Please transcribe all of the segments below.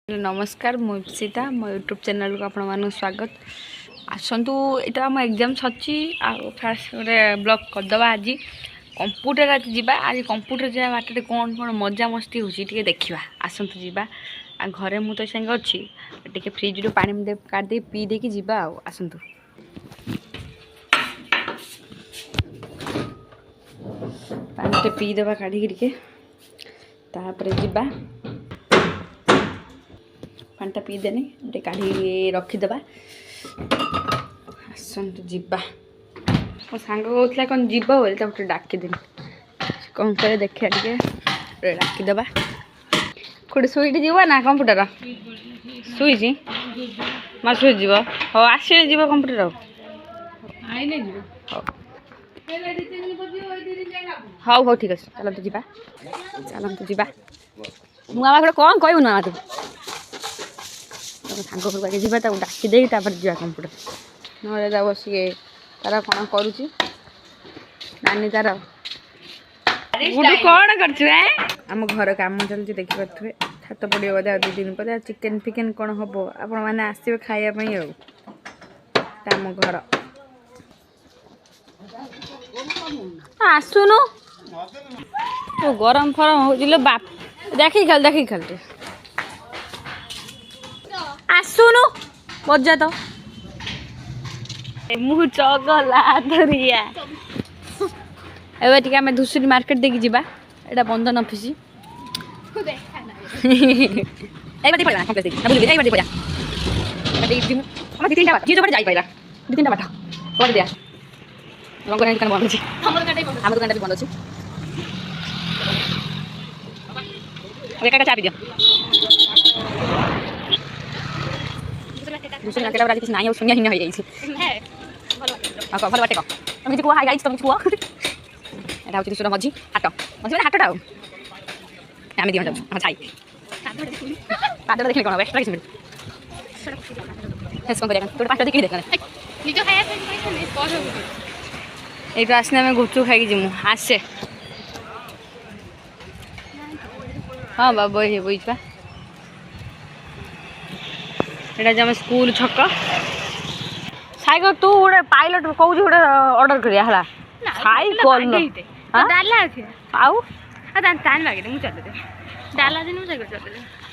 नमस्कार मु सीता मो यूट्यूब चैनल को आपण स्वागत आसतु यहाँ आम एग्जाम सची फास्ट गोटे ब्लॉग करदे आज कंप्यूटर आज जावा आज कंप्यूटर जा बाटे कौन कौन मजा मस्ती हो देखा आसतु जावा घरे मु तो संगे अच्छी टे फ्रिज रू पानी काढ़ी पी देकी जावा आसतु पानी पीदे काढ़ी तापर जावा पानीटा पीदेनी टे काढ़ी रखीदे आसतु जीवा मो सांग कहला कौन जीव बोले डाकिदेनी कौन करे देखा टे डाकिदे कौटे शुईटी जीव ना कंप्यूटर शुई माँ शुईज हाँ आसे जीव कंप्यूटर हाँ हाँ ठीक अच्छे चलतु जीवा चलतु जीवा मुझे कौन कहू ना तू सांग घर आगे जावा डाकी दे जा कंप्यूटर ना बस तार कौन करुच्ची नानी तार कौन करम घर कम चलती देखिपे छात पड़े बोधे 2 दिन पर चिकेन फिकेन कौन हम आपण मैंने आसवे खायापी आम घर आसुनु तो गरम फरम हो बाप देखी खेलते आसुनु बजा तो मु चगला धरिया एबे आम धुसुरी मार्केट देखी जीवा एटा बंधन ऑफिस दुकान बंद अच्छी आम दुकान भी बंद अच्छी एक चा पी दियो दूसरे मार्केट आज किसी ना शून्य हिन्न हो जाए भल बाटे कम कह हाई तुम कह यहाँ हूँ दूसरा मझी हाट मझी मैंने हाटा आम दी जाऊँ छाई पाद देखिए कौन एक्सट्रा किसी कौन कर तो पाट देखिए देखा ये आसने आम गुपचुप खाई जीमु आसे हाँ बाबा ये बोईपा यहाँ स्कूल छक साइकेल तू गोटे पायलट कौच गोटे ऑर्डर करिया हला साइकेल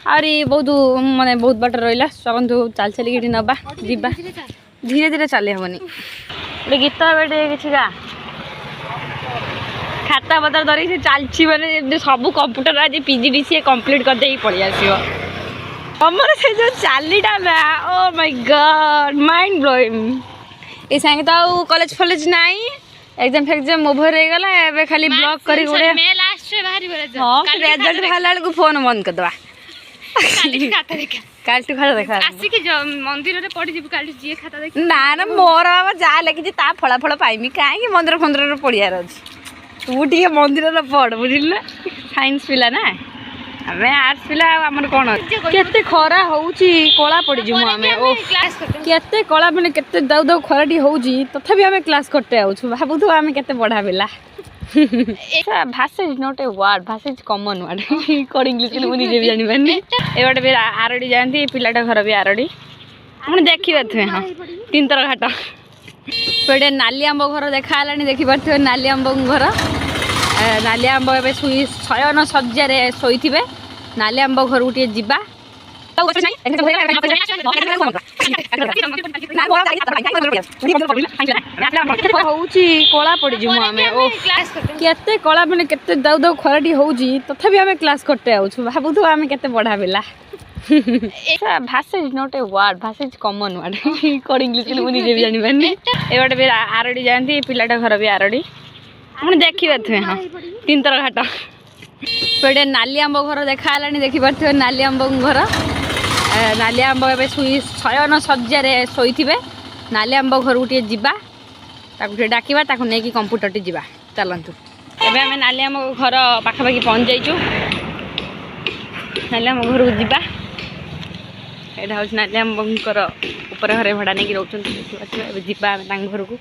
अरे बहुत माने बहुत बाट रहा चलतु चल चलिए नवा जीवा धीरे धीरे चले हेनी गोटे गीत कि गा खाता पतर धरिक से चलती मैंने सब कंप्यूटर आज पीजीडीसीए कंप्लीट करदे पलि आसो हमर से जो चालीटा ना oh my god mind blowing ए संगे तो कॉलेज फॉलेज नहीं एग्जाम ओवर हो गला एबे खाली ब्लॉक करी गोटे मेल आस्ट्रे बाहरी बोले हां रिजल्ट भाला को फोन बंद कर दवा काली खाता देखा कालटू खाता देखा आसी के मंदिर रे पड़ी जीव कालटू जी खाता देख ना ना मोर बाबा जा लगी ता फळा फळ पाइमी काहे मंदिर फंदर रे पड़ियार अछि तू टी मंदिर रे पड़ बुझिल साइंस पिला ना आमे आर्ट्स पिला हमर कोन केते खरा होउची कोला पड़ी जु आमे ओ केते कोला माने केते दाउ दाउ खराटी होउची तथापि आमे क्लास करते आउछु भाबु तो आमे केते पढ़ा बेला भाषा इज नॉट ए वर्ड भाषा is common word code English के मुझे भी जानि बन्नी ए बाटे भी आरडी जानती पिलाटा घर भी आरडी हम देखि बाथवे हां तीन तरह घाट पेडे नाली आंब घर देखा हलानी देखि पाथवे नाली आंब घर नाली आंब ए शयन सज्जा शोथे नाली आंब घर गोटे जीवा कला पड़ी जु आमे ओ केते कला माने केते दाउ दाउ खराटी होउची तथापि आमे क्लास करते आउछु भाबु तो आमे केते पढ़ा बेला भाषा इज नॉट ए वर्ड भाषा is common word code English के मुझे भी जानि बन्नी ए बाटे भी आरडी जानती पिलाटा घर भी आरडी हम देखि बाथवे हां तीन तरह घाट पेडे नाली आंब घर देखा हलानी देखि पाथवे नाली आंब घर नाली आंब ए शयन सज्जा शोथे नाली आंब घर गोटे जीवा डाकिबा ताकू नहीं कंप्यूटर टी जीवा चलतु एबे आमे नाली आंब घर पाखापाखि पहुँच जाइचु नाली आंब घर को जीवा एटा हूँ नाली आंब ऊपर घरे भड़ा नहीं रोचे जीवा घर को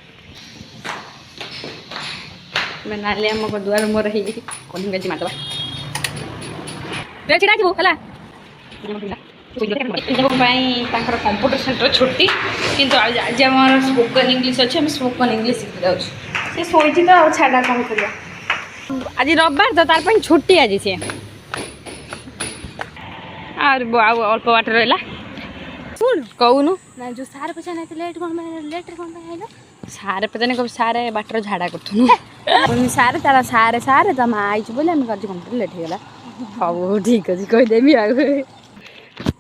नाली आंब दुआर मोर कहीं मारदे छिड़ा है कंप्यूटर सेंटर छुट्टी किंतु आज आम स्पोकन इंग्लीश अच्छे आम स्पोकन इंग्लीश शिखी जाऊँ सी शोची तो छाड़ा कौन कर आज रविवार तो तार छुट्टी आज सी अल्प बाट रहा शुण कहूनु ना जो सार पचा नहीं लेट कौन लेट कौन आइल सारे पता नहीं कब सारे बाटर झाड़ा करूँ सारे तारा सारे सारे तुम आई बोले आम कर कंप्यूटर लेट हो गला हाँ ठीक अच्छे कहीदेवी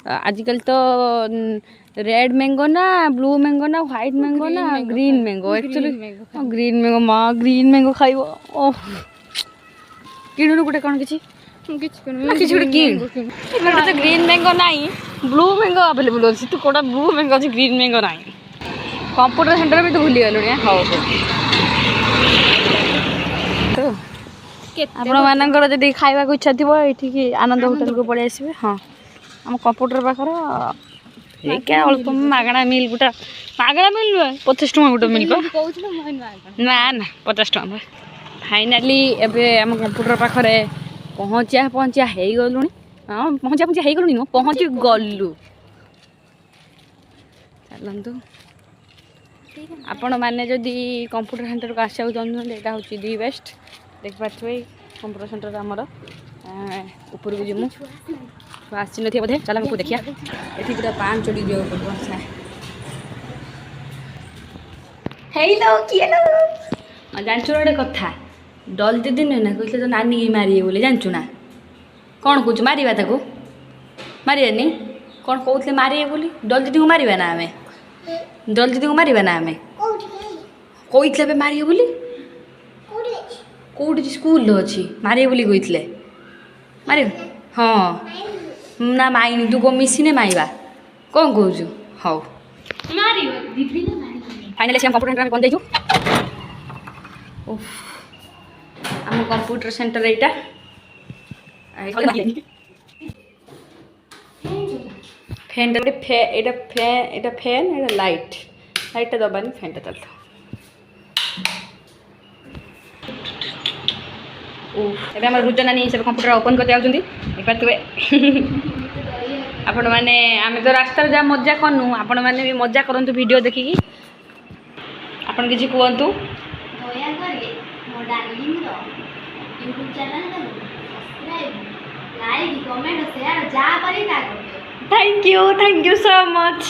आजकल तो रेड मैंगो ना ब्लू मैंगो ना व्हाइट मैंगो ना green mango actually green mango माँ ग्रीन मैंगो खाइब ओह किणुनु गोटे कौन किसी गोटे ग्रीन मैंगो ना ब्लू मैंगो अवेलेबल अच्छी तू कौटा ब्लू मैंगो अच्छी ग्रीन मैंगो ना कंप्यूटर सेंटर भी तो भूली गलु हाँ आपण मानकर जब खाइबा इच्छा थी ये आनंद होटल को पलि आसबे हाँ आम कंप्यूटर पाखर क्या अल्प मागणा मिल गोटा मागणा मिल नुहे 50 टଙ୍କା गोटे मिल ना ना 50 टଙ୍କା फाइनाली एबे आम कंप्यूटर पाखरे पहुँचा हो गलु हाँ पहुँचा हो गलु नुह पहुँची गलु चलतु आपण मैंने जदि कंप्यूटर सेंटर को आसा चाहते यहाँ हूँ दी बेस्ट देख पारे कंप्यूटर सेंटर आमर ऊपर को जीमु आसी न बोधे चल आमको देखिए ये पूरा पान चढ़ी जा पड़ो हेलो किए जानचु गोटे कथा डल दीदी नुहे ना कहते तो नानी की मारे बोले जानचु ना कौन कौच मारिबा ताको मारिबानी कौन कहते मारे बोली डल दीदी को मारिबा ना आमे डल दीदी को मारिबा ना आमे कहते मारे बोली कौटी स्कूल अच्छी मारे बोली कहते मारे हाँ ना माइनी तू कौन मिसिने माइबा कौन कौच हाँ फाइनाली से कंप्यूटर सेंटर बंद आम कंप्यूटर सेंटर यहाँ फैन एटा फैन एटा लाइट लाइटा दबानी फैनटा चलता एबे हमर रुचना नहीं सब कंप्यूटर ओपन करते आउछंती देखते आपण माने आमे तो रास्ता जा मजा करनु आपण माने भी मजा करंतु वीडियो देखिकी आपण किछि कहंतु दया करके मो डार्लिंग रो YouTube चैनल को सब्सक्राइब लाइक कमेंट शेयर जा करी ता थैंक यू सो मच।